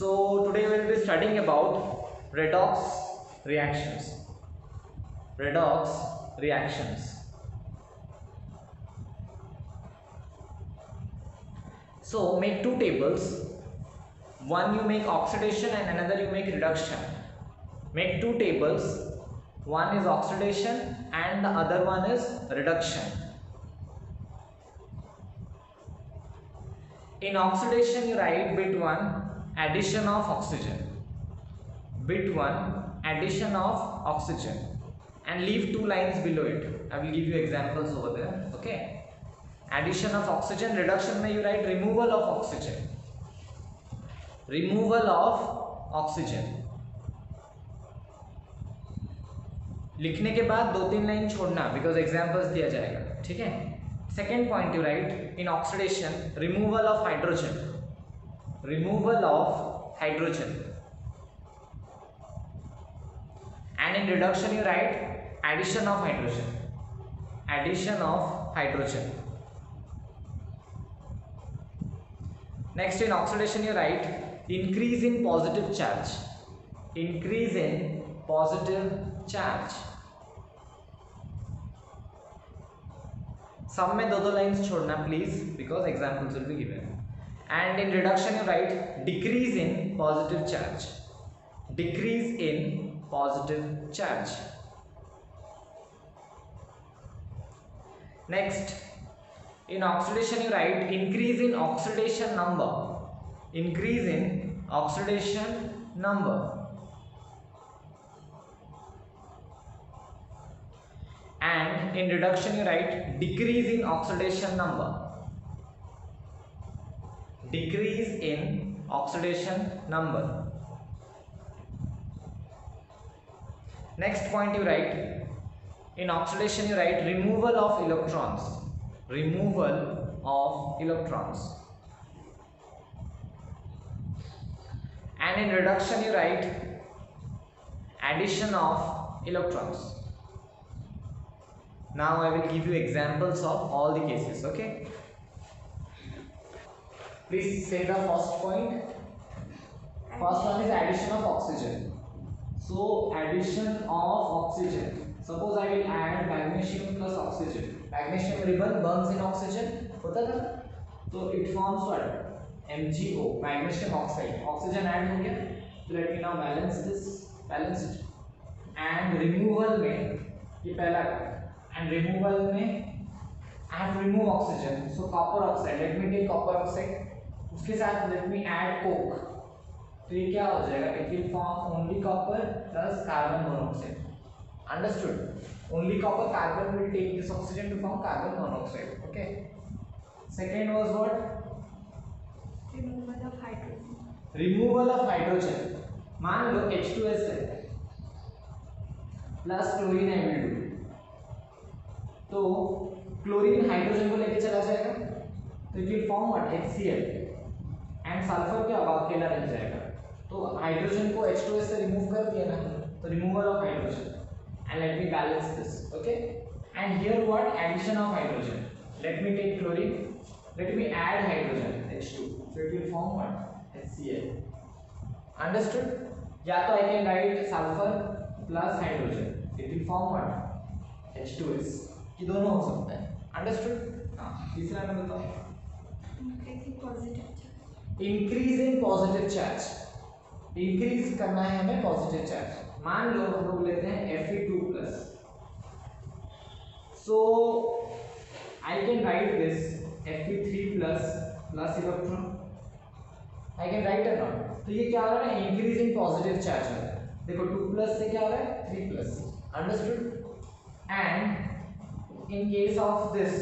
So today we will be studying about redox reactions. Redox reactions. So make two tables. One you make oxidation and another you make reduction. Make two tables. One is oxidation and the other one is reduction. In oxidation you write bit 1 addition of oxygen. Bit 1 addition of oxygen and leave two lines below it. I will give you examples over there. Okay. Addition of oxygen. Reduction में you write removal of oxygen. Removal of oxygen. लिखने के बाद दो तीन line छोड़ना because examples दिया जाएगा. ठीक है. Second point you write in oxidation removal of hydrogen. Removal of hydrogen. And in reduction you write addition of hydrogen. Addition of hydrogen. Next in oxidation you write increase in positive charge. Increase in positive charge. सब में दो दो lines छोड़ना please because examples will be given. And in reduction you write decrease in positive charge. Decrease in positive charge. Next in oxidation you write increase in oxidation number. Increase in oxidation number. And in reduction you write decrease in oxidation number. Decrease in oxidation number. Next point you write in oxidation you write removal of electrons. Removal of electrons. And in reduction you write addition of electrons. Now I will give you examples of all the cases. Okay. Please say the first point. First one is addition of oxygen. So addition of oxygen. Suppose I will add magnesium plus oxygen. Magnesium ribbon burns in oxygen. होता था. So it forms what? MgO. Magnesium oxide. Oxygen add हो गया. So let me now balance this. Balance it. And removal में ये पहला का. And removal में I have to remove oxygen. So copper oxide. Let me take copper oxide. उसके साथ let me add coke. तो ये क्या हो जाएगा? It will form only copper plus carbon monoxide. Understood? Only copper carbon will take this oxygen to form carbon monoxide. Okay. Second was what? Removal of hydrogen. Removal of hydrogen. मान लो H2S है. Plus chlorine I will do. तो chlorine hydrogen को लेके चला जाएगा तो it will form what HCl and sulphur क्या होगा अकेला रह जाएगा. तो हाइड्रोजन को H2S से रिमूव कर दिया ना तो removal of hydrogen. And let me balance this. Okay. And here what addition of hydrogen. Let me take chlorine. Let me add hydrogen H2 so it will form what HCl. Understood. या तो I can write sulphur plus hydrogen it will form what H2S. ये दोनों हो सकता है. Understood. हाँ. तीसरा मैं बताऊँ. Increase in positive charge. Increase करना है हमें पॉजिटिव चार्ज. मान लो हम लोग लेते हैं Fe2+. So I can right this Fe3+ plus electron. I can right और नॉट. तो ये क्या हो रहा है? इंक्रीज इन पॉजिटिव चार्ज हो रहा है. देखो 2+ से क्या हो रहा है 3+. Understood. And in case of this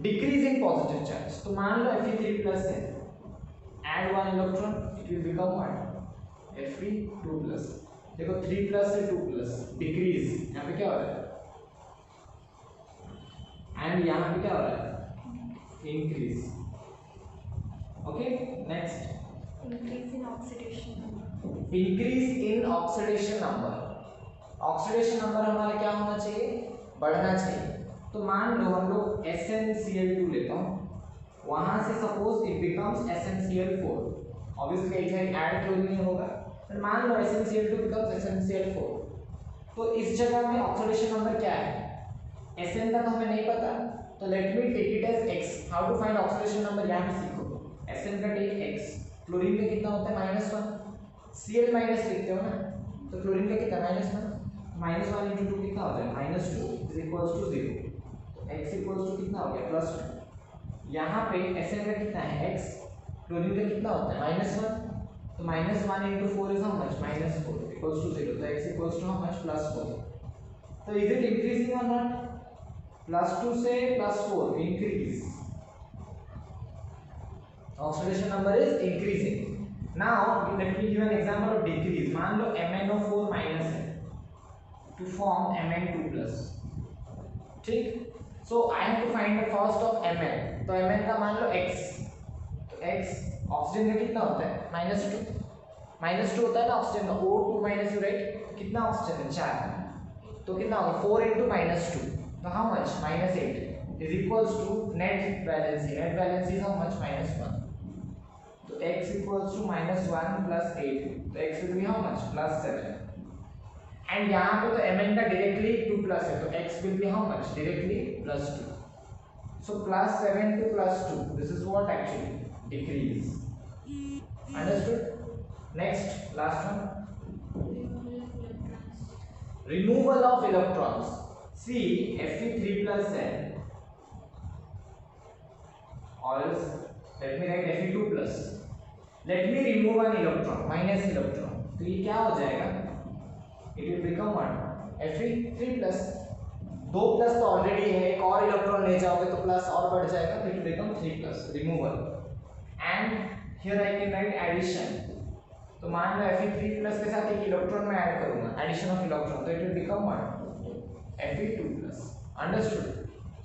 decrease in positive charge तो मान लो Fe3+ है add one electron it will become what Fe2+. देखो 3+ से 2+ decrease यहाँ पे क्या हो रहा है and यहाँ पे क्या हो रहा है increase. okay. next increase in oxidation number. increase in oxidation number. oxidation number हमारा क्या होना चाहिए? बढ़ना चाहिए. तो मान लो हम लोग SnCl2 लेता हूँ. वहां से suppose it becomes SnCl4. Obviously एक साइड ऐड क्लोरीन नहीं होगा, पर मान लो SnCl2 becomes SnCl4, तो इस जगह में ऑक्सीडेशन नंबर क्या है, Sn का तो हमें नहीं पता, तो let me take it as x. How to find oxidation number, यहाँ पे सीखो. Sn का टेक x, क्लोरीन का कितना होता है -1, Cl माइनस लिखते हो ना, तो क्लोरीन का कितना -1, -1 × 2 कितना हो जाएगा, -2 इज इक्वल्स टू 0, तो x इक्वल्स टू कितना हो गया +2. यहाँ पे Sn का कितना है x, क्लोरीन का कितना होता है -1, तो -1 × 4 is how much, -4 equals to 0, तो x equals to how much, +4. तो इज इट इंक्रीजिंग और नॉट, +2 से +4 increase, oxidation number is increasing. Now let me give an example of decrease. मान लो MnO4 माइनस है टू फॉर्म Mn2+, ठीक. So I have to find the first of Mn, तो Mn का मान लो x, तो x ऑक्सीजन का कितना होता है -2 होता है ना ऑक्सीजन का, O2 - U, राइट. कितना ऑक्सीजन है 4, तो कितना होगा 4 × -2, तो how much, -8 is equals to net valency. Net valency is how much, -1, तो x इक्वल्स टू -1 + 8, तो x will be how much, +7. And यहाँ पे तो Mn का डायरेक्टली 2+ है, तो x will be how much, directly +2. So +7 to +2, this is what actually decrease. Understood. Next last one, removal of electrons. See Fe3+N, or else let me write Fe2+. Let me remove an electron, -electron, तो ये क्या हो जाएगा, it will become what, Fe3+. 2+ तो already है, एक और electron ले जाओगे तो प्लस और बढ़ जाएगा, तो it will become 3+, removal. And here I can write addition. तो मान लो Fe3+ के साथ एक इलेक्ट्रॉन मैं ऐड करूंगा, एडिशन ऑफ इलेक्ट्रॉन, तो it will become what, Fe2+. Understood.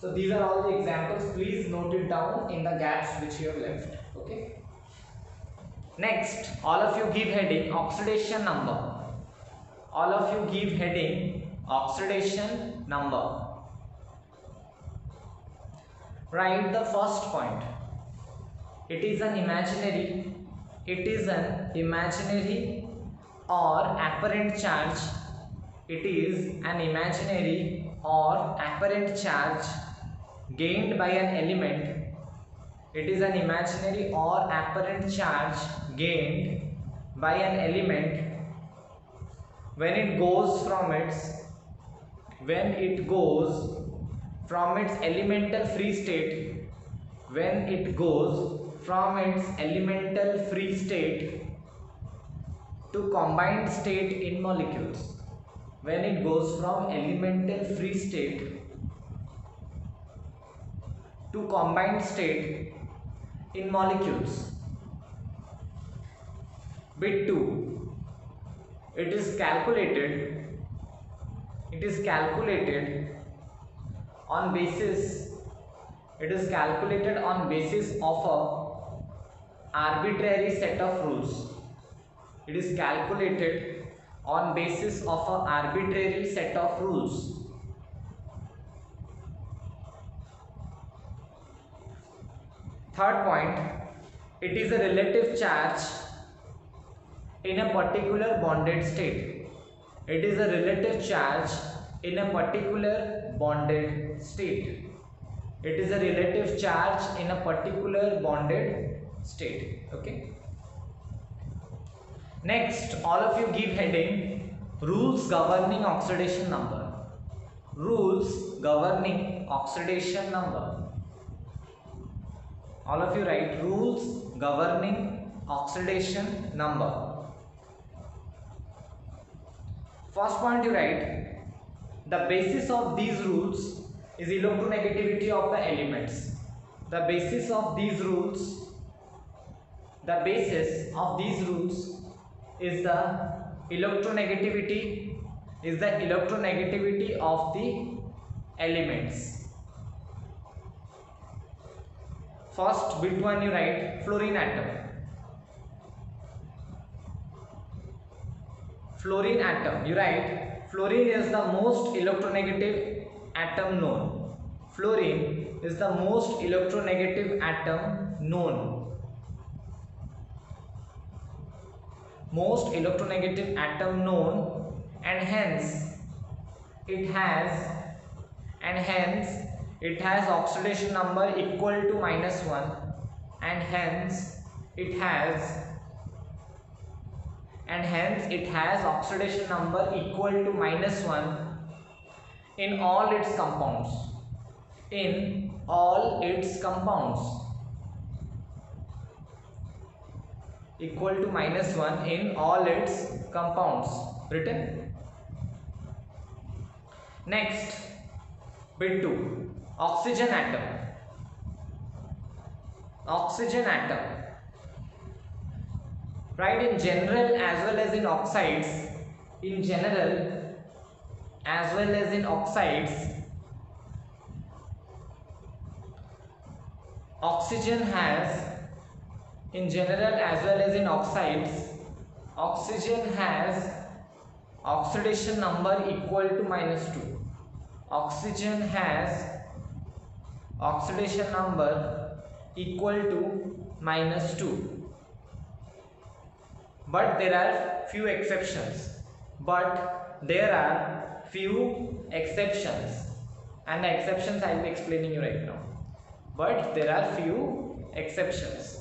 So these are all the examples, please note it down in the gaps which you have left. Okay. Next, all of you give heading oxidation number. All of you give heading oxidation number. Write the first point. It is an imaginary or apparent charge. It is an imaginary or apparent charge gained by an element. It is an imaginary or apparent charge gained by an element when it goes from its elemental free state, when it goes from its elemental free state to combined state in molecules. When it goes from elemental free state to combined state in molecules. Bit 2. It is calculated on basis of a arbitrary set of rules. It is calculated on basis of a arbitrary set of rules. Third point, it is a relative charge in a particular bonded state. It is a relative charge in a particular bonded state. It is a relative charge in a particular bonded state. Okay. Next, all of you give heading rules governing oxidation number. Rules governing oxidation number. All of you write rules governing oxidation number. First point you write, the basis of these rules is electronegativity of the elements. The basis of these rules is the electronegativity of the elements. First bit 1 you write fluorine atom. Fluorine atom, you write fluorine is the most electronegative atom known. Fluorine is the most electronegative atom known. most electronegative atom known, and hence it has oxidation number equal to -1, and hence it has oxidation number equal to -1 in all its compounds. Equal to -1 in all its compounds. Written. Next, bit 2, oxygen atom. Right, in general as well as in oxides, oxygen has oxidation number equal to -2. Oxygen has oxidation number equal to -2. But there are few exceptions. And the exceptions I will be explaining you right now. But there are few exceptions.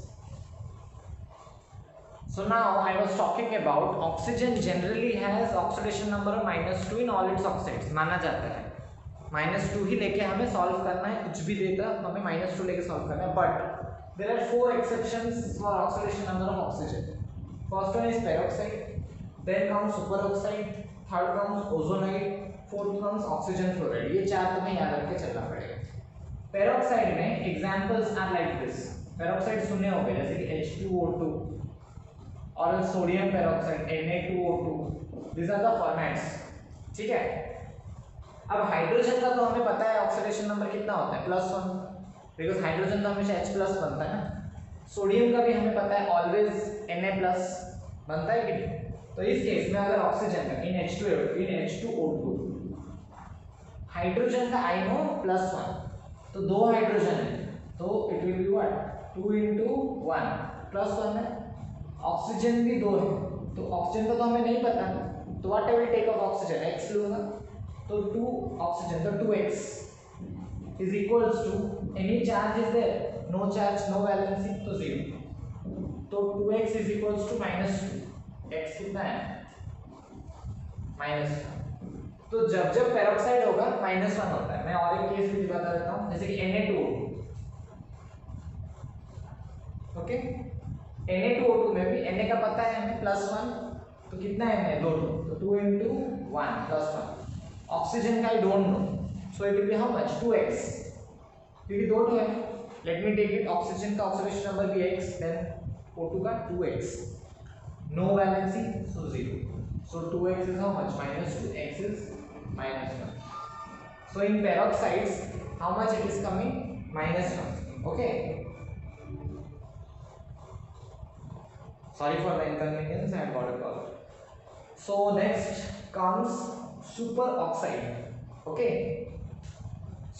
So now I was talking about oxygen generally has oxidation number of -2 in all its oxides. माना जाता है -2 ही लेके हमें solve करना है, कुछ भी देता हमें -2 लेके सॉल्व करना है. But there are 4 exceptions for oxidation number of oxygen. First one is peroxide, then comes superoxide, third comes ozonide, fourth comes oxygen fluoride. ये 4 तुम्हें याद रख के चलना पड़ेगा. पेरोक्साइड में examples are like this. Peroxide सुने होंगे जैसे कि H2O2 और sodium peroxide Na2O2. These are the formats. ठीक है. अब हाइड्रोजन का तो हमें पता है ऑक्सीडेशन नंबर कितना होता है, +1, बिकॉज हाइड्रोजन तो हमेशा H+ बनता है ना. सोडियम का भी हमें पता है ऑलवेज Na+ बनता है कि नहीं. तो इस केस में अगर ऑक्सीजन का इन H2O2, हाइड्रोजन का आई नो +1, तो 2 हाइड्रोजन है तो इट विल बी व्हाट 2 × 1 +1 है. ऑक्सीजन भी 2 है तो ऑक्सीजन का तो हमें नहीं पता, तो what I will take of oxygen, x लूंगा, तो 2 ऑक्सीजन, तो 2x is equals to any charge is there, no charge, no valency, तो 0. तो 2x is equals to -2. x कितना है -1. तो जब पेरोक्साइड होगा -1 होता है. मैं और एक केस भी बता देता हूं, जैसे कि Na2O2. ओके, Na2O2 में भी Na का पता है हमें +1, तो कितना है Na 2, तो 2 × 1 +1. ऑक्सीजन का I don't know, so it will be how much 2x, क्योंकि 2 है. Let me take it, oxygen का ऑक्सीडेशन नंबर भी x, देन O2 का 2x, no valency, so 0. So 2x is how much? -2. X is -1. So in peroxides, how much it is coming? -1. Okay. Sorry for the inconvenience. I got a call. So next comes superoxide. Okay.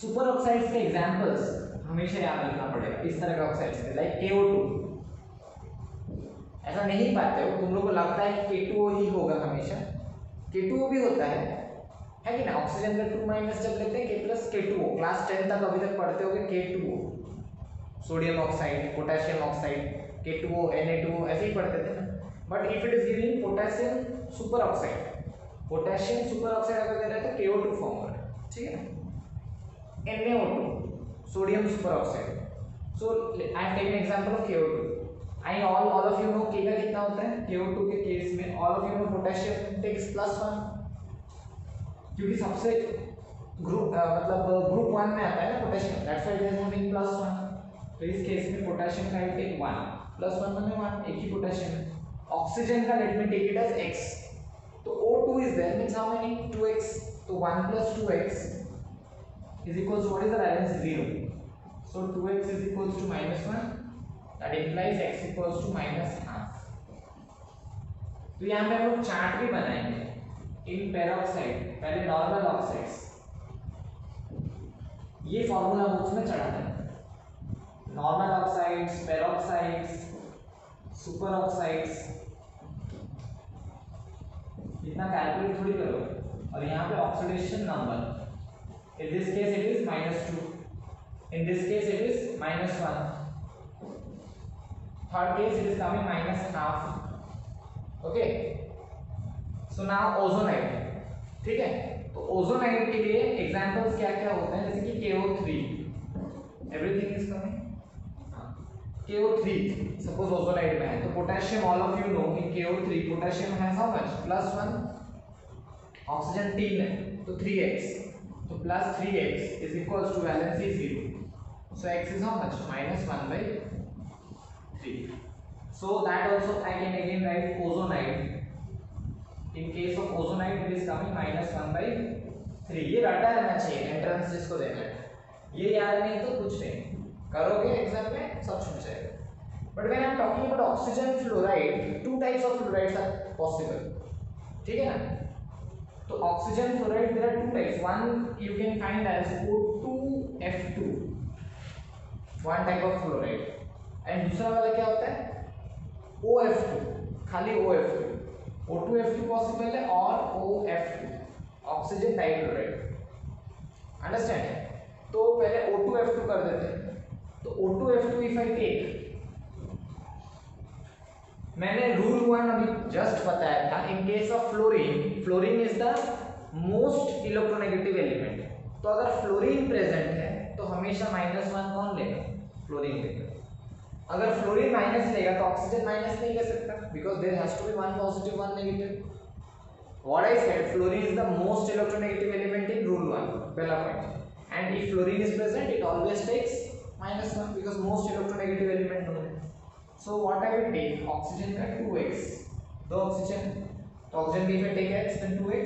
Superoxides के examples हमेशा याद रखना पड़ेगा. इस तरह का oxides थे, like KO2. ऐसा नहीं पाते हो, तुम लोग को लगता है कि K2O ही होगा हमेशा. K2O भी होता है कि ना. ऑक्सीजन का 2- जब लेते हैं K+ K2O, क्लास 10 तक अभी तक पढ़ते होगे K2O, sodium oxide, potassium oxide, K2O, Na2O ऐसे ही पढ़ते थे ना. But if it is giving potassium super oxide अगर दे रहा है तो KO2 फॉर्म हो रहा है, ठीक है. NaO2, sodium superoxide. So I have taken example of KO2. I all of you know K का कितना होता है KO2 के केस में. All of you know potassium takes +1, क्योंकि सबसे ग्रुप मतलब ग्रुप 1 में आता है ना potassium, that's why it is having +1. तो इस केस में पोटेशियम का आई टेक 1 +1 माने 1, एक ही पोटेशियम है. ऑक्सीजन का let me take it as x, तो O2 is there, means how many 2x, तो 1 + 2x is equals what is the valence 0. सो 2x is equals to -1, that implies x equals to -half. तो यहाँ पे हम लोग chart भी बनाएंगे इन पेरोक्साइड. पहले नॉर्मल ऑक्साइड्स, ये फॉर्मूला बुक्स में चढ़ा दें. नॉर्मल ऑक्साइड्स, पेरोक्साइड्स, सुपर ऑक्साइड्स, इतना कैलकुलेट थोड़ी करोगे। और यहाँ पे oxidation number, in this case it is -2, in this case it is -1, third case it is coming -half। Okay, so now ozonide, ठीक है। तो ओजोनाइड के लिए एग्जांपल्स क्या क्या होते हैं, जैसे कि KO3, everything is coming KO3, suppose ozonide में है तो potassium, all of you know in KO3 potassium has how much, +1, oxygen 3 है तो 3x, तो +3x is equals to valency 0, so x is how much, -1/3, so that also I can again write ozonide, in case of ozonide it is coming -1/3, ये रटा रहना चाहिए entrance जिसको देना है, ये याद नहीं तो कुछ नहीं करोगे एग्जाम में सब छूट जाएगा। But when I am talking about oxygen fluoride, two types of fluorides are possible, ठीक है ना। तो oxygen fluoride there are two types, one you can find as O2F2, one type of fluoride, and दूसरा वाला क्या होता है OF2, खाली OF2, O2F2 पॉसिबल है और OF2, ऑक्सीजन डाइफ्लोराइड, अंडरस्टैंड। तो पहले O2F2 कर देते हैं। तो O2F2 इफ आई टेक, मैंने रूल 1 अभी जस्ट बताया था, in case of fluorine, fluorine is the most electronegative element, तो अगर फ्लोरीन प्रेजेंट है तो हमेशा -1 कौन लेगा, फ्लोरीन लेगा। अगर फ्लोरीन माइनस लेगा तो ऑक्सीजन माइनस नहीं ले सकता, because there has to be one positive one negative. What I said, fluorine is the most electronegative element in rule 1, पहला point, and if fluorine is present it always takes -1 because most electronegative element known है। So what I will take, oxygen का 2x, दो oxygen, तो oxygen भी if I take x then 2x,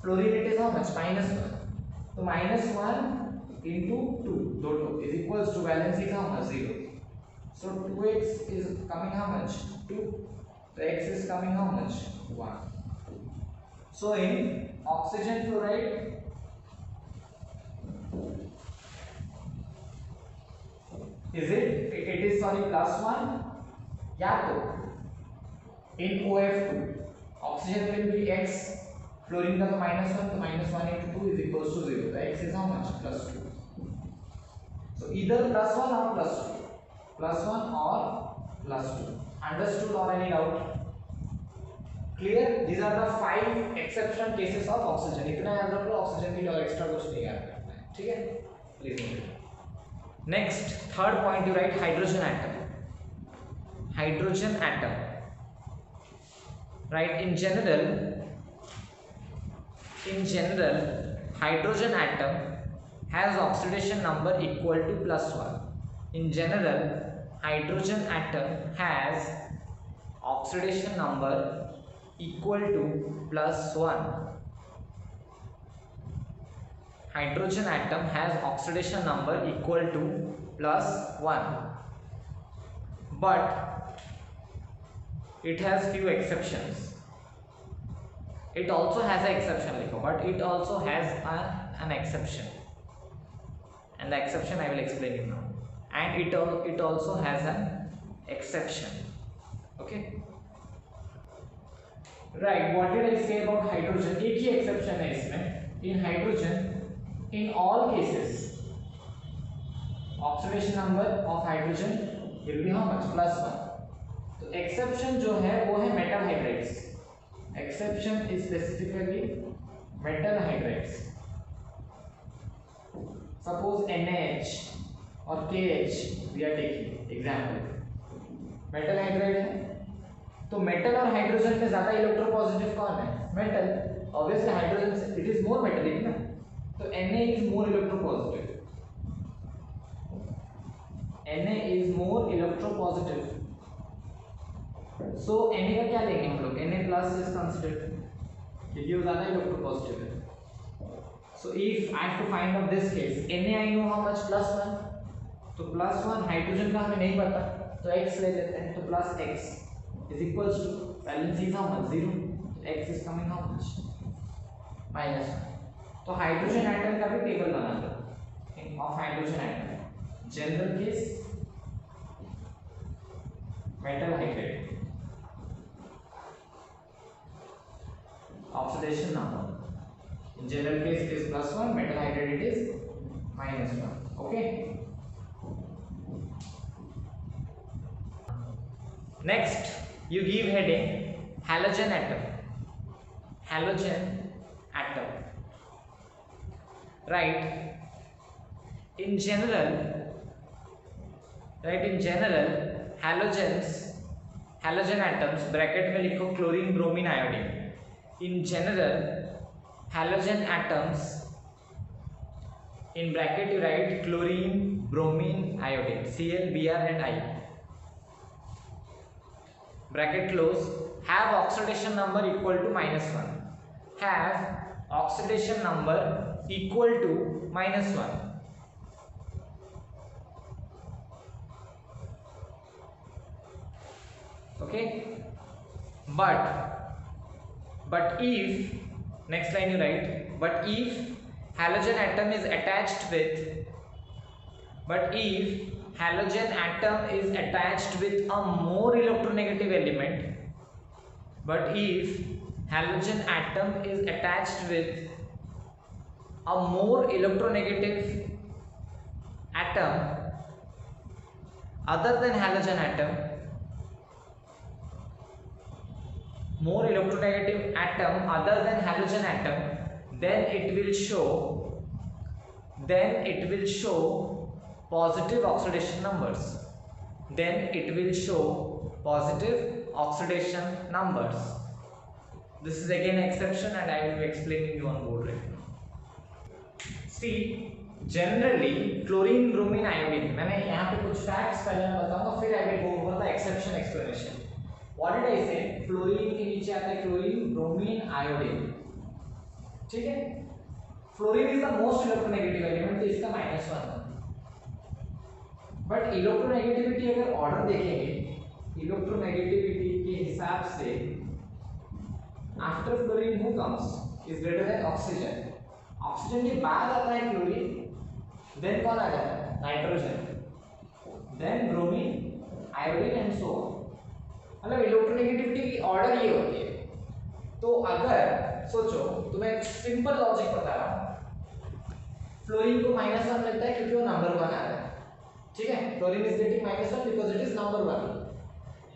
fluorine it is how much, -1, तो -1 into 2, दो is equals to valency is how much, 0, so 2x is coming how much, 2, so x is coming how much, 1. So in oxygen fluoride is it is sorry +1, या तो in OF2 oxygen will be x, fluorine का तो -1, तो -1 into 2 is equals to 0, तो x is how much, +2, so either +1 or +2, +1 or +2, understood or any doubt, clear? These are the 5 exception cases of oxygen, इतना याद रख लो, oxygen की और extra कुछ नहीं याद रखना है, ठीक है, please note. Next, third point you write hydrogen atom. Hydrogen atom. Right, in general, hydrogen atom has oxidation number equal to +1. In general, hydrogen atom has oxidation number equal to +1. Hydrogen atom has oxidation number equal to +1, but it has few exceptions. It also has an exception, but it also has an exception, and the exception I will explain it now. And it also has an exception. Okay. Right. What did I say about hydrogen? एक ही exception है इसमें. In hydrogen, in all cases oxidation number of hydrogen will be how much, +1. तो exception जो है वो है metal hydrides, exception is specifically metal hydrides. Suppose NaH और KH we are taking example, metal hydride है, तो मेटल और hydrogen में ज्यादा इलेक्ट्रोपॉजिटिव कौन है, metal, obviously hydrogen it is more metallic ना, तो Na is more electropositive, Na is more electropositive, so Na का क्या लेंगे हम लोग, Na plus is considered क्योंकि वो ज्यादा electropositive है. So if I have to find out this case, Na I know how much, +1, तो +1 हाइड्रोजन का हमें नहीं पता तो x ले लेते हैं, तो plus x is equals to valency is how much, 0, तो x is coming how much, -1. तो हाइड्रोजन एटम का भी टेबल बना दो of hydrogen atom, general case metal hydride, oxidation number. In general case it is +1, metal hydride it is -1. Okay. Next, you give heading halogen atom. Halogen atom. Right. In general, halogen atoms bracket में लिखो chlorine bromine iodine. In general, halogen atoms in bracket you write chlorine, bromine, iodine, Cl, Br and I. Bracket close. Have oxidation number equal to -1. Have oxidation number equal to -1. Okay. But if next line you write, but if halogen atom is attached with a more electronegative element, but if halogen atom is attached with a more electronegative atom other than halogen atom, more electronegative atom other than halogen atom, then it will show positive oxidation numbers. This is again exception and I will be explaining you on board right now. See, generally chlorine, bromine, iodine, मैंने यहाँ पे कुछ facts पहले मैं बताऊंगा, फिर I will go over the exception explanation. What did I say? Fluorine के नीचे आता है क्लोरीन, ब्रोमीन, आयोडीन. ठीक है. Fluorine is the most electronegative element, तो इसका -1 है. बट इलेक्ट्रोनेगेटिविटी अगर ऑर्डर देखेंगे, इलेक्ट्रोनेगेटिविटी के हिसाब से after fluorine who comes is greater than oxygen. Oxygen के बाद आता है क्लोरीन, देन कौन आ जाता है? Nitrogen, then bromine, iodine and so on. मतलब इलेक्ट्रोनेगेटिविटी की ऑर्डर ये होती है. तो अगर सोचो, तुम्हें एक सिंपल लॉजिक बता रहा हूं. फ्लोरीन को -1 मिलता है क्योंकि वो नंबर 1 आ रहा है. ठीक है. Fluorine is getting -1 because it is number 1.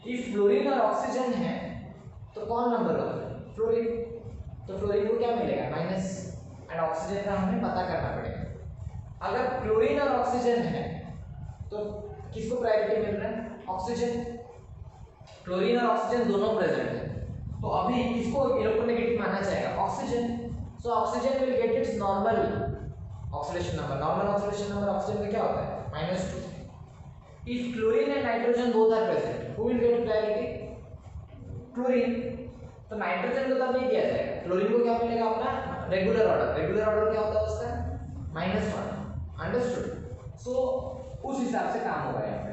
If fluorine और ऑक्सीजन है तो कौन नंबर 1 है? फ्लोरीन. तो फ्लोरीन को क्या मिलेगा? माइनस. एंड ऑक्सीजन का हमें पता करना पड़ेगा. अगर फ्लोरीन और ऑक्सीजन है तो किसको प्रायोरिटी मिल रहा है? ऑक्सीजन. क्लोरीन और ऑक्सीजन दोनों प्रेजेंट है, तो अभी किसको इलेक्ट्रोनेगेटिव माना जाएगा? Oxygen. So oxygen will get its normal oxidation number. Normal oxidation number oxygen का क्या होता है? -2. If chlorine and nitrogen both are present, who will get priority? Chlorine. तो नाइट्रोजन को तब नहीं दिया जाएगा. क्लोरीन को क्या मिलेगा? अपना रेगुलर ऑर्डर. रेगुलर ऑर्डर क्या होता है उसका? -1. अंडरस्टूड. सो उस हिसाब से काम होगा यहाँ पे.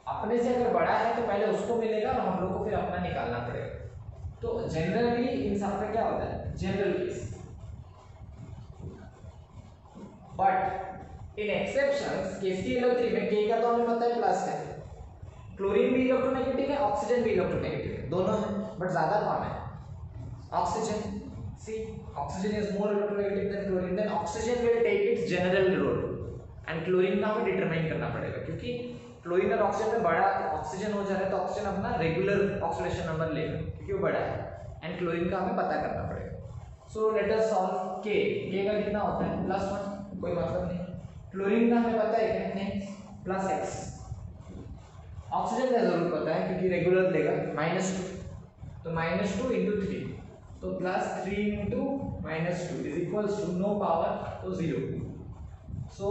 अपने से अगर बड़ा है तो पहले उसको मिलेगा और हम लोग को फिर अपना निकालना पड़ेगा. तो जनरली इन सब पे क्या होता है? General case. But in exceptions KClO3 में K का तो हमें पता है प्लस है. क्लोरीन भी इलेक्ट्रोनेगेटिव है, ऑक्सीजन भी इलेक्ट्रोनेगेटिव है, दोनों है. बट ज्यादा कौन है? Oxygen. See, oxygen is more electronegative than chlorine. Then oxygen will take its general role and chlorine का हमें डिटरमाइन करना पड़ेगा, क्योंकि क्लोरीन और ऑक्सीजन में बड़ा ऑक्सीजन हो जा रहा है तो ऑक्सीजन अपना रेगुलर ऑक्सीडेशन नंबर लेगा क्योंकि वो बड़ा है. एंड क्लोरीन का हमें पता करना पड़ेगा. So let us solve K. K का कितना होता है? +1. कोई मतलब नहीं. क्लोरीन का हमें पता है क्या? नहीं. +x. ऑक्सीजन का जरूर पता है क्योंकि रेगुलर लेगा. -2. तो -2 × 3, तो +3 × -2 is equals to no power तो 0. सो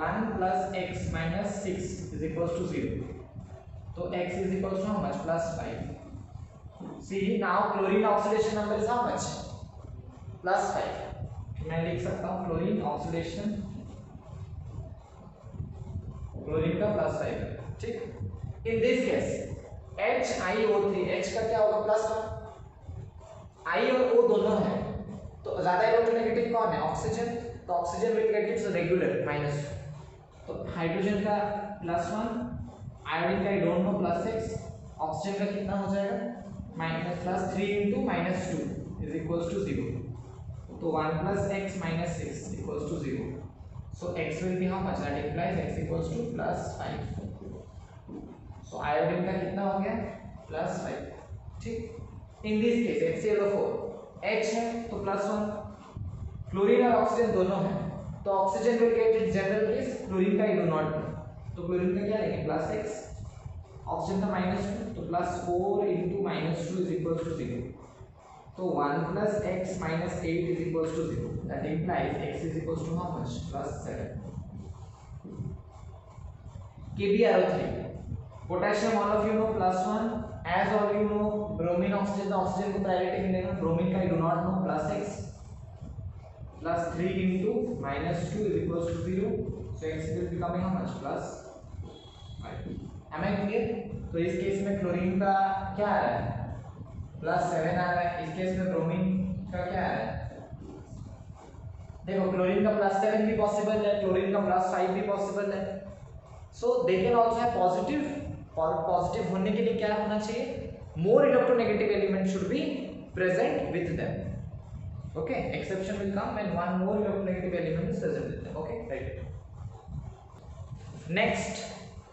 1 + x - 6 is equals to 0. So x is equals to how much? +5. See, now chlorine oxidation number is how much? +5. मैं लिख सकता हूँ क्लोरीन ऑक्सीडेशन, क्लोरीन का +5 है. ठीक. In this case HiO3, H का क्या होगा? +1. I और O दोनों है तो ज्यादा इलेक्ट्रोनेगेटिव कौन है? ऑक्सीजन. तो oxygen will get it's regular -2. तो हाइड्रोजन का +1, आयोडीन का आई डोंट नो +6, ऑक्सीजन का कितना हो जाएगा? -3 × -2 is equals to 0. So 1 plus x minus 6 equals to 0. So x will be how much? That implies x equals to plus 5. So iodine का कितना हो गया? Plus 5. ठीक. In this case HClO4 H है तो plus 1. क्लोरीन और oxygen दोनों हैं. तो oxygen will get its general case. Chlorine का I do not know. तो क्लोरीन का क्या लेंगे? Plus 6. ऑक्सीजन का -2 तो +4 into -2 is equals to 0. So 1 plus x minus 8 is equals to 0. That implies x is equals to how much? Plus 7. KbRO3. Potassium all of you know plus 1. As all you know bromine oxygen the oxygen को priority मिलेगा. Bromine का I do not know plus x. Plus 3 into -2 is equals to 0. So x will becoming how much? Plus 5. Am I clear? तो इस case में chlorine का क्या आ रहा है? +7 आ रहा है. इस केस में ब्रोमीन का क्या आ रहा है? देखो क्लोरीन का +7 भी पॉसिबल है, क्लोरीन का +5 भी पॉसिबल है. So they can also have positive. और पॉजिटिव होने के लिए क्या होना चाहिए? More electronegative element should be present with them. Okay, exception will come when one more electronegative element is present with them. Okay, right.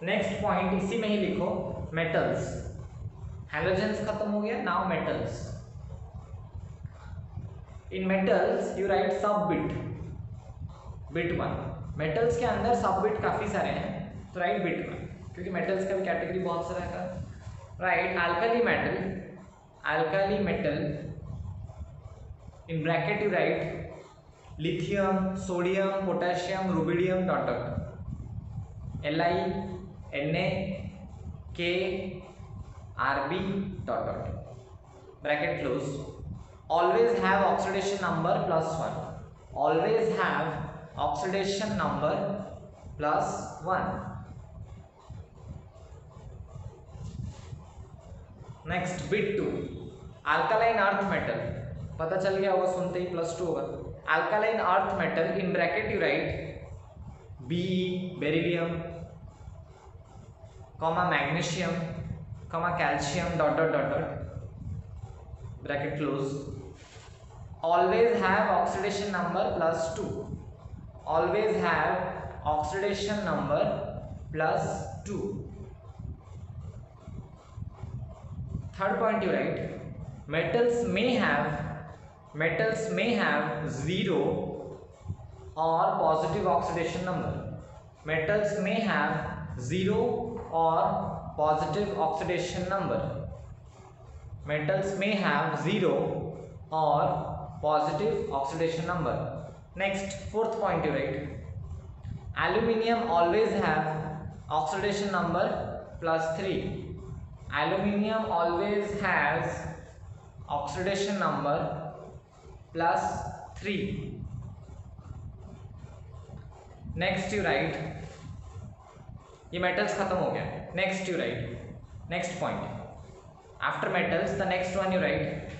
Next point इसी में ही लिखो, मेटल्स. Halogens खत्म हो गया. Now metals. In metals you write sub bit. Bit 1. Metals के अंदर सब bit काफी सारे हैं तो राइट bit 1 क्योंकि metals का भी कैटेगरी बहुत सारा है. Right alkali metal in bracket you write lithium, sodium, potassium, rubidium dot Li, Na, K, Rb dot bracket close. Always have oxidation number +1. Always have oxidation number +1. Next bit 2. Alkaline earth metal. पता चल गया होगा सुनते ही +2 होगा. Alkaline earth metal in bracket you write Be, beryllium, magnesium, calcium dot bracket close. Always have oxidation number +2. Always have oxidation number +2. Third point you write metals may have 0 or positive oxidation number. Metals may have 0 or positive oxidation number. Metals may have 0 or positive oxidation number. Next, fourth point you write aluminium always have oxidation number +3. Aluminium always has oxidation number +3. Next you write ये metals खत्म हो गया. Next you write, next point after metals the next one you write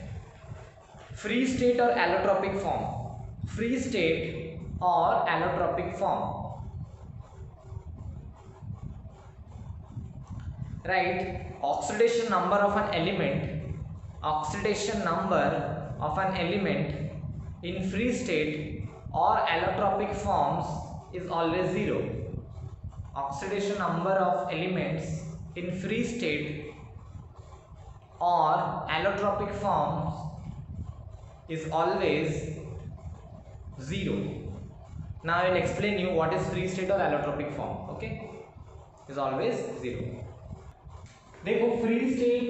free state or allotropic form. Free state or allotropic form. Write oxidation number of an element. Oxidation number of an element in free state or allotropic forms is always 0. Oxidation number of elements in free state or allotropic forms is always 0. Now I will explain you what is free state or allotropic form. Okay, is always 0. देखो free state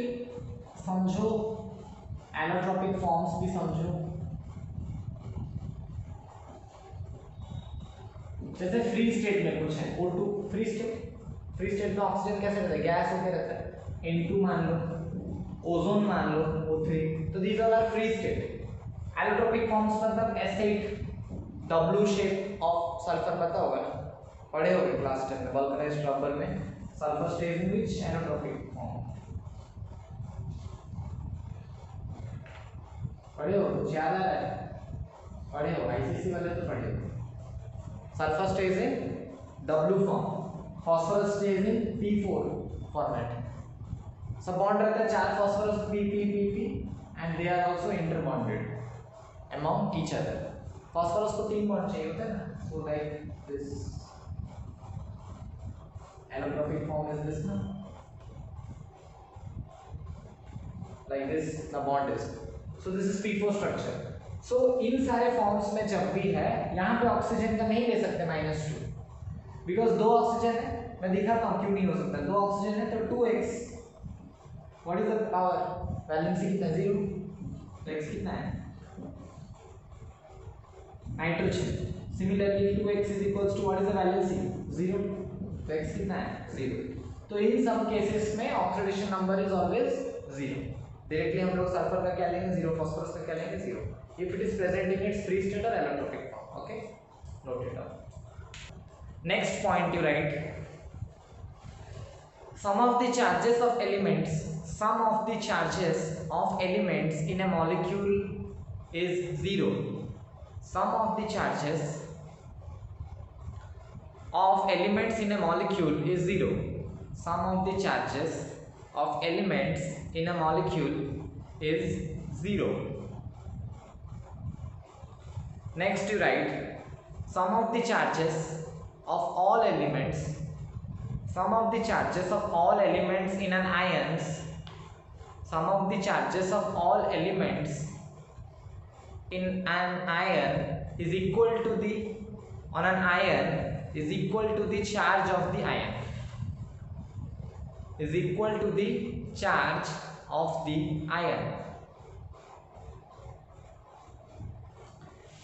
समझो, allotropic forms भी समझो. जैसे free state में कुछ है O2 free state में oxygen कैसे रहता है? गैस होकर रहता है. N2 मान लो, ओजोन मान लो O3. तो these are free state. Allotropic forms मतलब S8 W shape of sulphur पता होगा ना, पढ़े होंगे क्लास 10 में वल्कनाइज्ड रबर में. सल्फर स्टेज इन विच एलोट्रोपिक फॉर्म पढ़े हो? याद आ रहा है? पढ़े हो? आईसीसी वाले तो पढ़े हो. Sulfur stays in W form, phosphorus stays in P4 format. सब बॉन्ड रहता है 4 phosphorus P and they are also interbonded among each other. Phosphorus को 3 बॉन्ड चाहिए होता है ना, so like this allotropic form is this ना, like this the bond is, so this is p4 structure. So इन सारे forms में जब भी है यहाँ पे ऑक्सीजन का नहीं ले सकते -2 बिकॉज 2 ऑक्सीजन है, मैं दिखाता हूँ क्यों नहीं हो सकता। 2 ऑक्सीजन है तो 2x, what is the power, valency कितना है 0, तो x कितना है nitrogen, similarly 2x is equals to what is the valency 0, तो x कितना है 0। तो इन सब केसेस में oxidation number is always 0। Directly हम लोग सल्फर का क्या लेंगे 0, फास्फोरस का क्या लेंगे 0 if it is present in its free state or allotropic form. Okay, note it down. Next point you write, some of the charges of elements in a molecule is 0. Some of the charges of elements in a molecule is 0. Some of the charges of elements in a molecule is 0. Next you write, some of the charges of all elements in an ions, some of the charges of all elements in an ion is equal to the charge of the ion,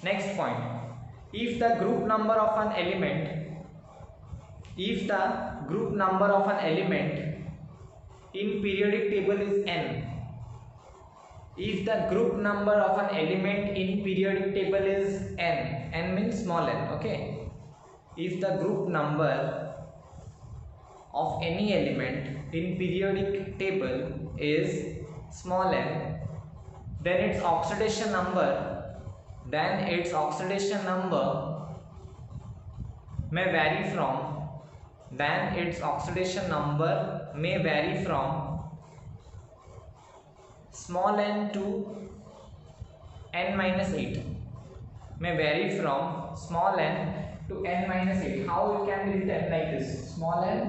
Next point, if the group number of an element in periodic table is n, n means small n, okay, if the group number of any element in periodic table is small n, then its oxidation number may vary from small n to n minus 8, how it can be written like this, small n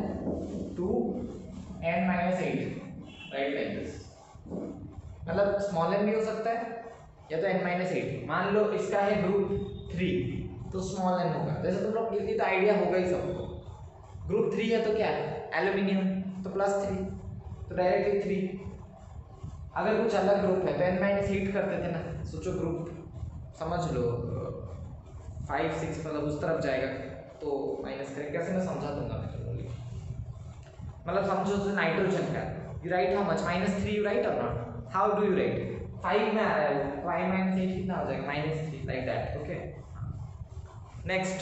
to n minus 8, right, like this, मतलब small n भी हो सकता है या तो n minus 8। मान लो इसका है ग्रुप 3 तो स्मॉल n होगा, जैसे तुम लोग इतनी तो आइडिया होगा ही सबको। ग्रुप 3 है तो क्या है एल्यूमिनियम, तो +3, तो डायरेक्टली 3। अगर कुछ अलग ग्रुप है तो n minus 8 करते थे ना, सोचो ग्रुप समझ लो 5 6 मतलब उस तरफ जाएगा तो माइनस करें, कैसे मैं समझा दूंगा मैं तुम लोग, मतलब समझो नाइट्रोजन का you write how much -3 you write और not, how do you write 5 में आ रहा है, 5 minus 8 कितना हो जाएगा -3, like that, okay. Next,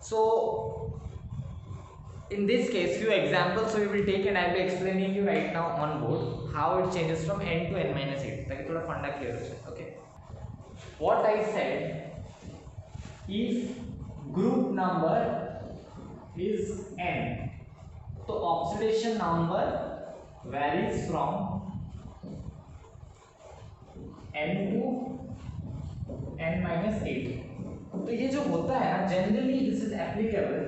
so in this case few examples we will take and I will be explaining you right now on board how it changes from n to n minus 8 ताकि थोड़ा फंडा clear हो जाए, okay. What I said, if group number is n, तो oxidation number varies from n to n minus 8। तो ये जो होता है ना, generally this is applicable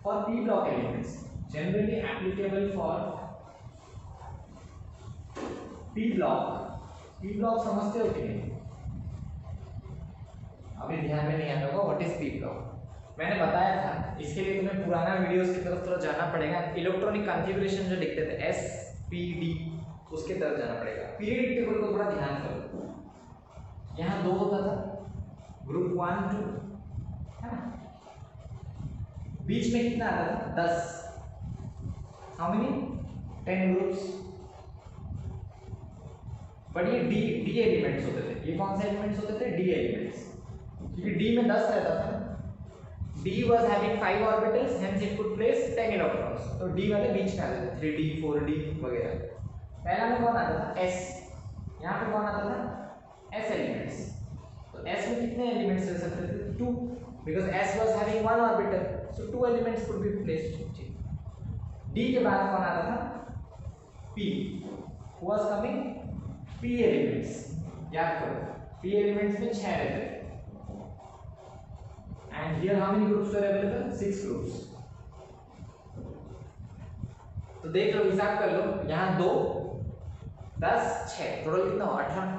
for p block elements, generally applicable for p block समझते हो कि नहीं, अभी ध्यान में नहीं आता होगा व्हाट इज p block, मैंने बताया था। इसके लिए तुम्हें पुराना वीडियोस की तरफ थोड़ा जाना पड़ेगा, इलेक्ट्रॉनिक कॉन्फ़िगरेशन जो लिखते थे SPD उसके तरफ जाना पड़ेगा। पीरियडिक टेबल को थोड़ा ध्यान करो, यहाँ 2 होता था, ग्रुप 1 2 है ना, बीच में कितना आता था 10, हाउ मेनी 10 ग्रुप्स, बट ये डी एलिमेंट्स होते थे। ये कौन से एलिमेंट्स होते थे, डी एलिमेंट्स, क्योंकि डी में 10 रहता था ना, D was having 5 orbitals, hence it could place 10 electrons, तो डी वाले बीच में आते थे, 3d 4d वगैरह। पहला में कौन आता था s, यहाँ पे कौन आता था s एलिमेंट्स, तो s में कितने एलिमेंट्स रह सकते थे 2, because s was having 1 orbital, so 2 elements could be placed। d के बाद कौन आता था p, was coming p elements, याद करो p elements में 6 रहते हैं and here how many groups were available? 6 groups. तो देख लो, हिसाब कर लो, यहाँ 2 10 6 टोटल कितना हुआ 18.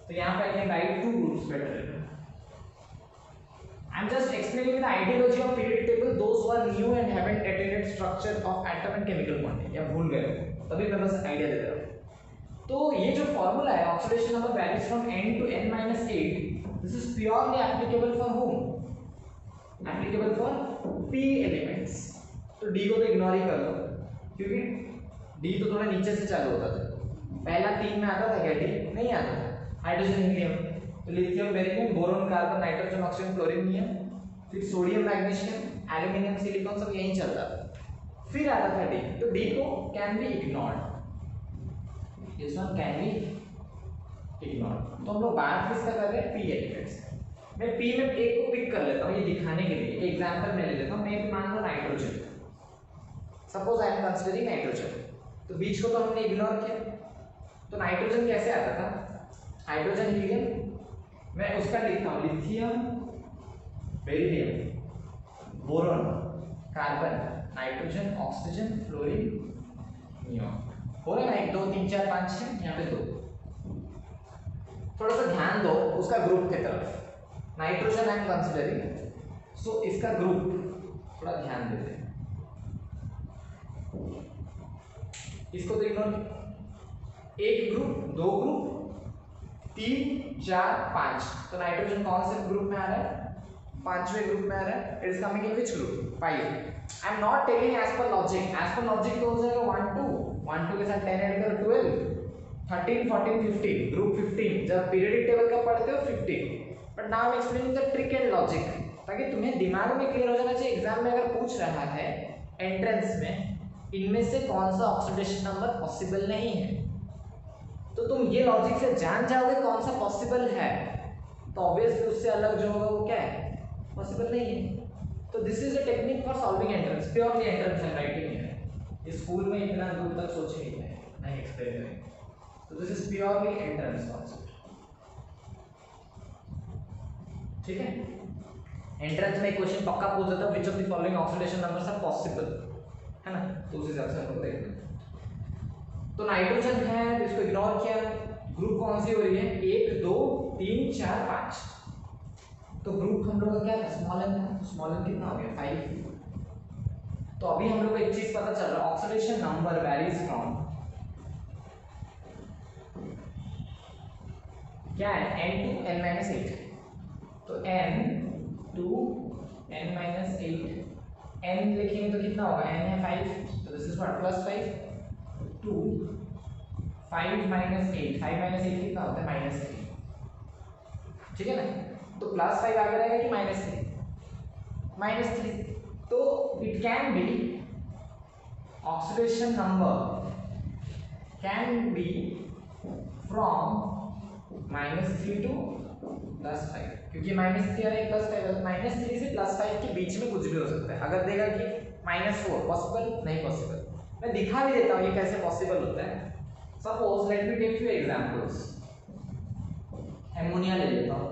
तो यहाँ पे I can write 2 groups better. I'm just explaining the ideology of periodic table. Those who are new and haven't attended structure of atom and chemical bonding या भूल गए तभी मैं बस आइडिया दे रहा हूँ. तो ये जो फॉर्मूला है oxidation number varies from n to n-8, this is purely applicable for whom? Applicable for p elements. तो d को तो इग्नोर ही कर लो क्योंकि d तो थोड़ा नीचे से चालू होता था. पहला 3 में आता था क्या d? नहीं आता था. हाइड्रोजन हीलियम, तो lithium beryllium boron carbon nitrogen oxygen chlorine नियम, फिर सोडियम मैग्नीशियम एल्यूमिनियम सिलिकॉन सब यहीं चलता था. फिर आता था डी. तो डी को can be ignored, this one can be ignored. तो हम लोग बात किसका कर रहे हैं? P elements. मैं पी में एक को पिक कर लेता हूँ ये दिखाने के लिए. एग्जांपल मैं ले लेता हूँ. मैं मान लो nitrogen, suppose I am considering nitrogen. तो बीच को तो हमने इग्नोर किया. तो नाइट्रोजन कैसे आता था? हाइड्रोजन हीलियम, मैं उसका लिखता हूँ lithium beryllium boron carbon nitrogen oxygen fluorine neon. हो रहा है ना 1 2 3 4 5 6, यहाँ पे 2. थोड़ा सा ध्यान दो उसका ग्रुप की तरफ. नाइट्रोजन आई एम कंसीडरिंग, सो इसका ग्रुप थोड़ा ध्यान देते हैं. इसको तो इग्नोर. एक ग्रुप, 2 ग्रुप, 3 4 5. तो नाइट्रोजन कौन से ग्रुप में आ रहा है? 5वें ग्रुप में आ रहा है. It is coming in which group? 5. I am not taking as per logic. As per logic तो हो जाएगा 1 2 1 2 के साथ 10 ऐड करो 12 13 14 15 ग्रुप 15. जब पीरियडिक टेबल का पढ़ते हो 15. But now I am explaining the trick and logic ताकि तुम्हें दिमाग में क्लियर हो जाना चाहिए. एग्जाम में अगर पूछ रहा है एंट्रेंस में इनमें से कौन सा ऑक्सीडेशन नंबर पॉसिबल नहीं है, तो तुम ये लॉजिक से जान जाओगे कौन सा पॉसिबल है. तो ऑब्वियसली उससे अलग जो होगा वो क्या है? पॉसिबल नहीं है. तो this is a technique for solving entrance, purely entrance and writing है. इस स्कूल में इतना दूर तक सोचे ही नहीं एक्सप्लेन करेंगे. तो this is purely entrance concept. ठीक है. एंट्रेंस में एक क्वेश्चन पक्का पूछ देता है which of the following oxidation numbers are possible, है ना. तो उस हिसाब से हम लोग देखते हैं. तो नाइट्रोजन है तो इसको इग्नोर किया. ग्रुप कौन सी हो रही है? 1 2 3 4 5. तो ग्रुप हम लोग का क्या था? स्मॉल एन था. स्मॉल एन कितना हो गया? 5. तो अभी हम लोग को एक चीज पता चल रहा है, ऑक्सीडेशन नंबर वैरीज फ्रॉम क्या है? n to n-8. तो n to n-8. n लिखेंगे तो कितना होगा? n है 5, तो दिस इज व्हाट? +5 2 5 -8. 5 - 8 कितना होता है? -3. ठीक है ना. तो +5 आगे रहेगा कि -3? -3. तो it can be oxidation number can be from -3 to +5, क्योंकि -3 और 1 +5 है. -3 से +5 के बीच में कुछ भी हो सकता है. अगर देगा कि -4 पॉसिबल नहीं पॉसिबल. मैं दिखा भी देता हूँ ये कैसे पॉसिबल होता है. Suppose let me take few examples. Ammonia ले लेता हूँ.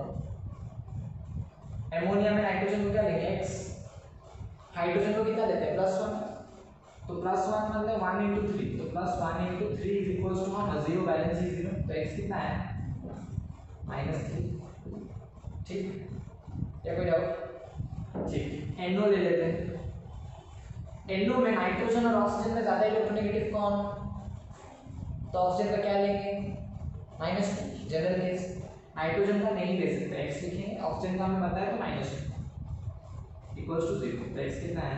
एमोनिया में नाइट्रोजन को क्या लेंगे? x. हाइड्रोजन को कितना लेते हैं? +1. तो +1 मतलब 1 × 3. तो +1 × 3 इज इक्वल्स टू हम 0 बैलेंस ही 0. तो x कितना है? -3. ठीक. क्या कोई डाउट? ठीक. NO ले लेते हैं. NO में नाइट्रोजन और ऑक्सीजन में ज्यादा इलेक्ट्रोनेगेटिव कौन? तो ऑक्सीजन का क्या लेंगे? -2 जनरल केस. नाइट्रोजन का नहीं ले सकते, x लिखेंगे. ऑक्सीजन का हमें पता है तो -2 इक्वल्स टू 0. तो x कितना है?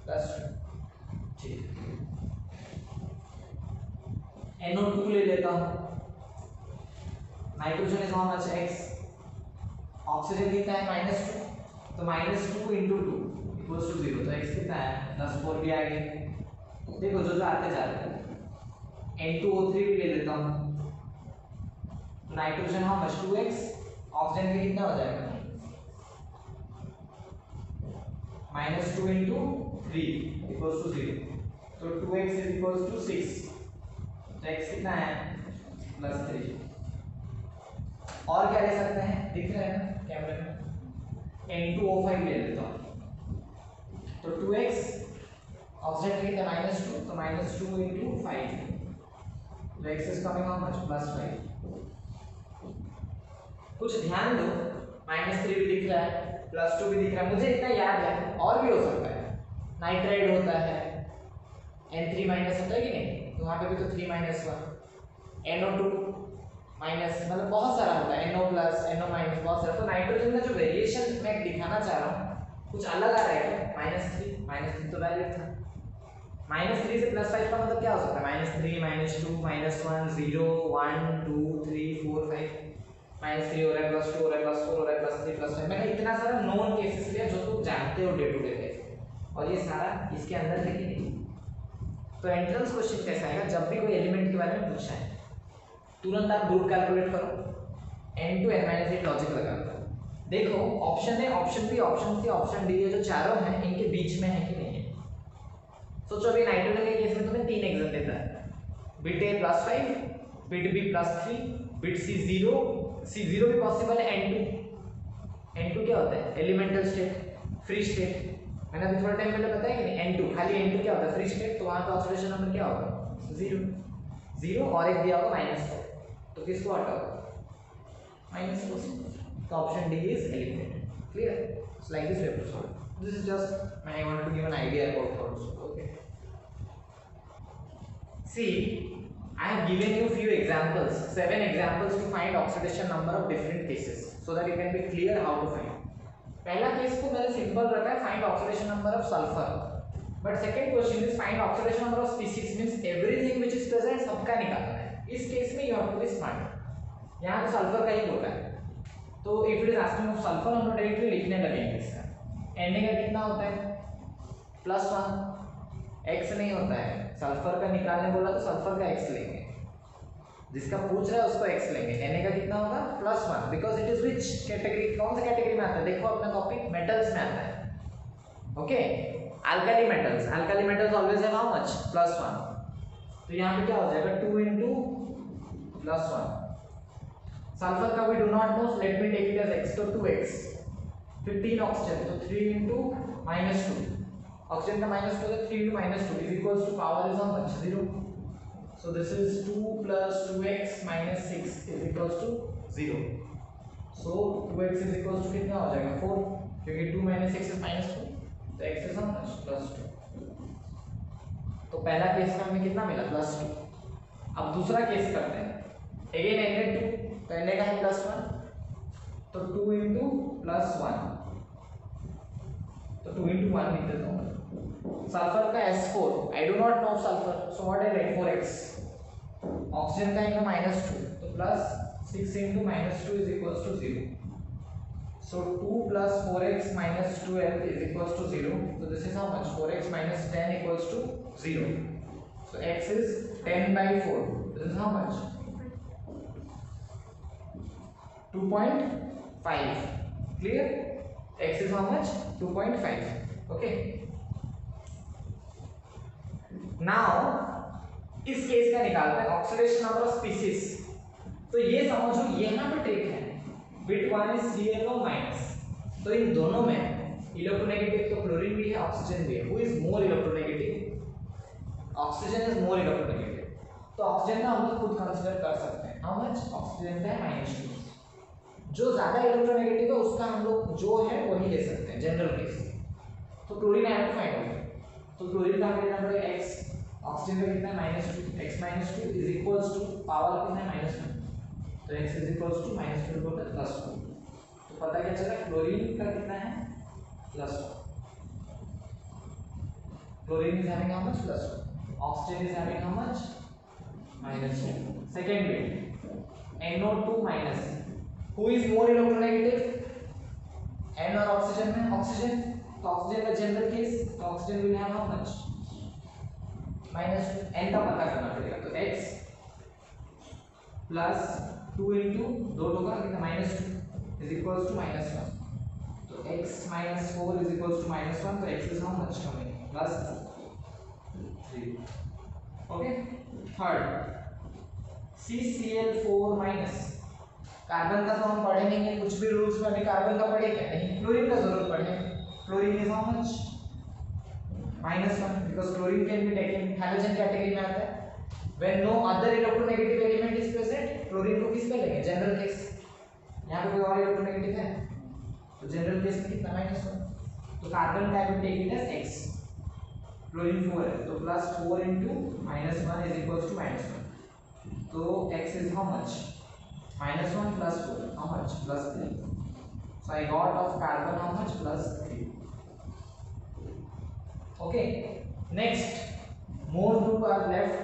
+2. ठीक. NO2 ले लेता हूँ. Nitrogen is how much? x. Oxygen कितना है? -2. तो -2 × 2 इक्वल्स टू 0. तो x कितना है? +4 भी आ गया. देखो जो आते जा रहे हैं. N2O3 भी ले लेता हूँ. Nitrogen how much? 2x. Oxygen का कितना हो जाएगा? -2 × 3 इक्वल्स टू 0. तो 2x इज इक्वल्स टू 6. तो x कितना है +3। और क्या ले सकते हैं, दिख रहा है ना कैमरे में, N2O5 ले लेता हूँ। तो 2x ऑक्सीजन कितना -2, तो -2 into 5, तो x is coming how much +5। कुछ ध्यान दो, -3 भी दिख रहा है, +2 भी दिख रहा है, मुझे इतना याद है, और भी हो सकता है, नाइट्राइड होता है, N3- होता है कि नहीं, तो वहाँ पे भी तो 3 - 1, NO2 माइनस, मतलब बहुत सारा होता है, NO+, NO-, बहुत सारा। तो नाइट्रोजन का जो वेरिएशन मैं दिखाना चाह रहा हूँ कुछ अलग आ रहा है क्या, -3 तो वैलिड था, -3 से +5 का मतलब क्या हो सकता है, -3 -2 -1 0 1 2 3 4 5, -3 हो रहा है, +2 हो रहा है, +4 हो रहा है, +3 +5, मैंने इतना सारा नोन केसेस लिया जो तुम जानते हो डे टू डे लाइफ, और ये सारा इसके अंदर है कि नहीं। तो एंट्रेंस क्वेश्चन कैसा आएगा, जब भी कोई एलिमेंट के बारे में पूछा है तुरंत आप ग्रुप कैलकुलेट करो, n to n - 8 लॉजिक लगा दो, देखो ऑप्शन है, option B, option C, option D, ये जो चारों हैं इनके बीच में है कि नहीं है। सोचो अभी नाइट्रोजन के केस में तुम्हें 3 एग्जाम देता है, bit A +5, bit B +3, bit C 0, C0 भी पॉसिबल है, n2 क्या होता है, एलिमेंटल स्टेट, फ्री स्टेट, मैंने अभी थोड़ा टाइम पहले बताया कि नहीं, n2 खाली n2 क्या होता है, फ्री स्टेट, तो वहां पे ऑक्सीडेशन नंबर क्या होगा 0 और एक दिया होगा -4, तो किसको हटाओ -4, तो option D is eliminated. Clear, it's like this way. This is just I want to give an idea about thoughts. Okay, see I have given you few examples, 7 examples to find oxidation number of different cases so that you can be clear how to find. पहला case को मैंने simple रखा है, find oxidation number of sulfur, but second question is find oxidation number of species, means everything which is present सबका निकालना है। इस case में you have to be smart, यहाँ तो सल्फर का ही होता है, तो if it is asking of sulphur हम डायरेक्टली लिखने लगेंगे इसका, Na का कितना होता है +1, x नहीं होता है, सल्फर का निकालने बोला तो सल्फर का x लेंगे, जिसका पूछ रहा है उसको x लेंगे। Na का कितना होगा +1, because it is which category, कौन सा कैटेगरी में आता है, देखो अपना कॉपी, मेटल्स में आता है। Okay, alkali metals always have how much +1, तो यहाँ पे क्या हो जाएगा 2 into +1। सल्फर का we do not know, let me take it as x, तो 2x, 15 ऑक्सीजन, तो 3 into -2, ऑक्सीजन का -2 है, 3 into -2 is equals to power is how much 0, so this is 2 plus 2x minus 6 is equals to 0, so 2x is equals to कितना हो जाएगा 4, क्योंकि 2 minus 6 is -2, तो x is how much +2। तो पहला केस में हमें कितना मिला +2। अब दूसरा केस करते हैं, अगेन Na2, तो Na का है +1, तो 2 into +1, तो 2 into 1 लिख देता हूँ। सल्फर का S4, I do not no sulphur, so what I right 4x, oxygen का इनका -2, तो +6 into -2 is equals to 0, so 2 plus 4x minus 12 is equals to 0, so this is how much 4x minus 10 equals to 0, so x is 10/4, this is how much 2.5, clear, x is how much 2.5, okay। now इस case का निकालते हैं oxidation number of species, तो ये समझो यहाँ पे trick है, बिट 1 is ClO-, तो इन दोनों में इलेक्ट्रोनेगेटिव तो क्लोरीन भी है, ऑक्सीजन भी है, who is more electronegative, oxygen is more electronegative, तो ऑक्सीजन का हम लोग खुद कंसीडर कर सकते हैं, हाउ मच ऑक्सीजन का है -2, जो ज्यादा इलेक्ट्रोनेगेटिव है उसका हम लोग जो है वही ले सकते हैं जनरल केस, तो chlorine I have to find out, तो क्लोरीन का हमें नंबर है x, ऑक्सीजन का कितना है -2, x -2 is equals to power कितना है -1, तो x इज इक्वल्स टू -2 को +1, तो पता क्या चला क्लोरीन का कितना है +1, chlorine is having how much +1, oxygen is having how much -2, second bit NO2-, who is more electronegative, N और ऑक्सीजन में ऑक्सीजन, तो ऑक्सीजन का जनरल केस, तो oxygen will have how much -2, n का पता करना पड़ेगा, तो x प्लस 2 into 2 का कितना -2 इज इक्वल्स टू -1, तो x - 4 इज इक्वल्स टू -1, तो x is how much coming +3, okay. Third CCl4 minus. Carbon का तो हम पढ़े नहीं है, कुछ भी रूल्स में अभी कार्बन का पढ़े क्या नहीं, क्लोरीन का जरूर पढ़े। Chlorine is how much, -1, because chlorine can be taken halogen category में आता है। When no other electronegative element is present, chlorine को किस पे लेंगे, जनरल केस। यहाँ पे कोई और इलेक्ट्रोनेगेटिव है तो जनरल केस में कितना, -1। तो कार्बन का भी take it as x, chlorine 4 है तो +4 into -1 is equals to -1। तो x is how much, -1 + 4 how much, +3। so I got of carbon how much, +3। okay, next more group are left,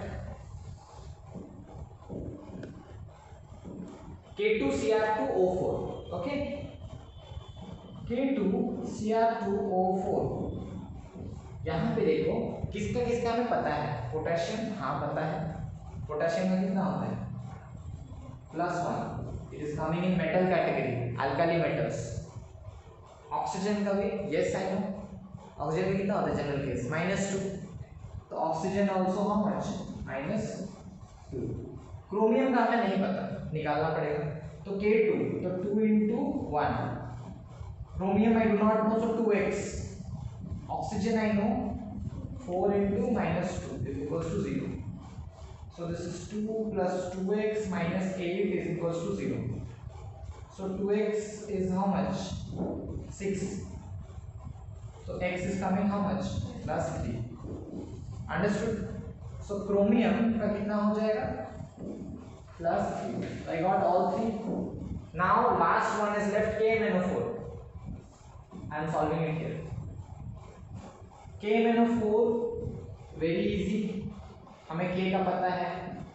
K2Cr2O4। okay, K2Cr2O4, यहाँ पे देखो किसका किसका हमें पता है, पोटेशियम, हाँ पता है। पोटेशियम का कितना होता है, +1, it is coming in metal category, alkali metals. Oxygen का भी, यस आई नो, ऑक्सीजन का कितना होता है जनरल केस, -2, तो oxygen also how much, -2। Chromium का हमें नहीं पता, निकालना पड़ेगा। तो K2, तो 2 into 1, chromium I do not no, so 2x। Oxygen I know, 4 into -2 is equals to 0. So this is 2 plus 2x minus 8 is equals to 0. So 2x is how much, 6. So x is coming how much, +3। Understood? So chromium का कितना हो जाएगा, +3। I got all three. Now last one is left, KMnO4. I am solving it here. KMnO4 very easy, हमें K का पता है,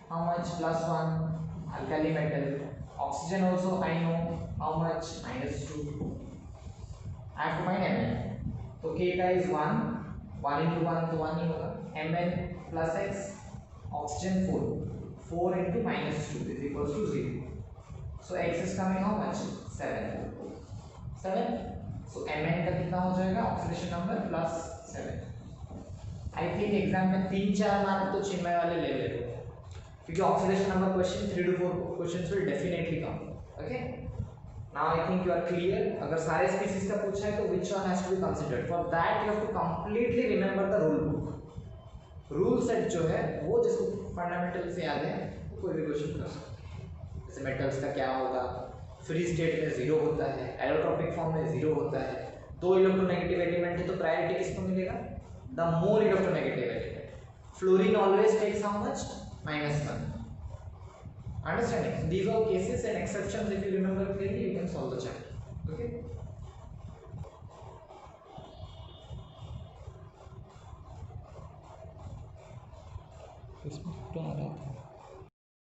how much, +1, alkali metal। Oxygen also I know, how much, -2। I have to find Mn, तो K का is 1, 1 into 1 तो 1 ही होगा, Mn plus x, oxygen 4, 4 into -2 is equals to 0। So x is coming how much, 7, 7। So Mn का कितना हो जाएगा, oxidation number +7। I think exam में 3-4 mark तो चिन्मय वाले ले लेते हैं, क्योंकि oxidation number question 3 to 4 questions will definitely come. Okay, now I think you are clear. अगर सारे स्पीशीज का पूछा है तो which one has to be considered, for that you have to completely remember the rule book. Rule set जो है वो जिसको फंडामेंटल से याद है वो कोई भी क्वेश्चन कर सकते हैं। जैसे मेटल्स का क्या होगा, फ्री स्टेट में 0 होता है, एलोट्रोपिक फॉर्म में 0 होता है, 2 इलेक्ट्रोनेगेटिव एलिमेंट है तो प्रायोरिटी किसको मिलेगा, the more electronegative element। Fluorine always takes how much, -1। Understanding? So these are cases and exceptions, if you remember clearly you can solve the chapter। okay, इसमें तो आ रहा था।